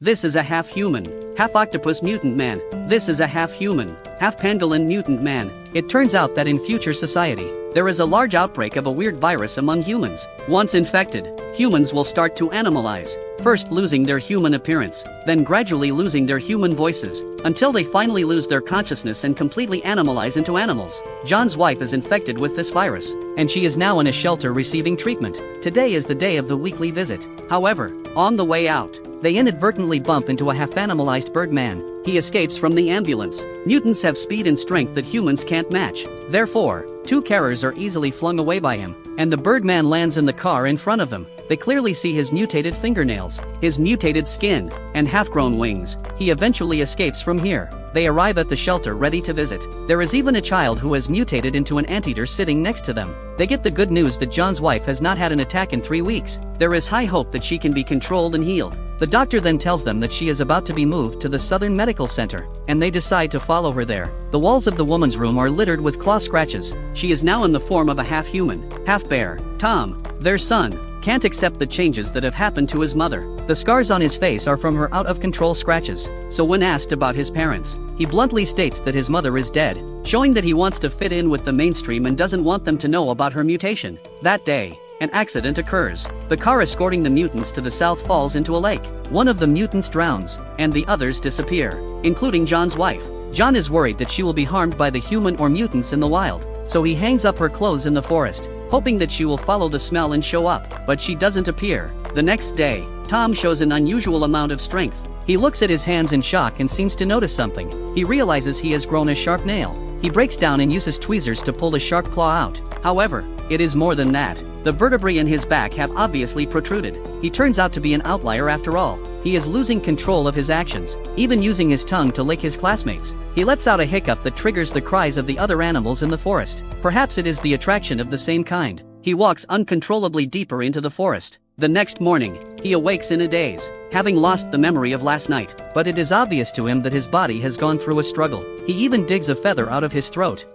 This is a half-human, half-octopus mutant man. This is a half-human, half-pangolin mutant man. It turns out that in future society, there is a large outbreak of a weird virus among humans. Once infected, humans will start to animalize, first losing their human appearance, then gradually losing their human voices, until they finally lose their consciousness and completely animalize into animals. John's wife is infected with this virus, and she is now in a shelter receiving treatment. Today is the day of the weekly visit. However, on the way out, they inadvertently bump into a half-animalized Birdman. He escapes from the ambulance. Mutants have speed and strength that humans can't match. Therefore, two carriers are easily flung away by him, and the Birdman lands in the car in front of them. They clearly see his mutated fingernails, his mutated skin, and half-grown wings. He eventually escapes from here. They arrive at the shelter ready to visit. There is even a child who has mutated into an anteater sitting next to them. They get the good news that John's wife has not had an attack in 3 weeks. There is high hope that she can be controlled and healed. The doctor then tells them that she is about to be moved to the Southern Medical Center, and they decide to follow her there. The walls of the woman's room are littered with claw scratches. She is now in the form of a half-human, half-bear. Tom, their son, can't accept the changes that have happened to his mother. The scars on his face are from her out-of-control scratches. So when asked about his parents, he bluntly states that his mother is dead, showing that he wants to fit in with the mainstream and doesn't want them to know about her mutation. That day, an accident occurs. The car escorting the mutants to the south falls into a lake. One of the mutants drowns, and the others disappear, including John's wife. John is worried that she will be harmed by the human or mutants in the wild, so he hangs up her clothes in the forest, hoping that she will follow the smell and show up, but she doesn't appear. The next day, Tom shows an unusual amount of strength. He looks at his hands in shock and seems to notice something. He realizes he has grown a sharp nail. He breaks down and uses tweezers to pull the sharp claw out. However, it is more than that. The vertebrae in his back have obviously protruded. He turns out to be an outlier after all. He is losing control of his actions, even using his tongue to lick his classmates. He lets out a hiccup that triggers the cries of the other animals in the forest. Perhaps it is the attraction of the same kind. He walks uncontrollably deeper into the forest. The next morning, he awakes in a daze, having lost the memory of last night, but it is obvious to him that his body has gone through a struggle. He even digs a feather out of his throat.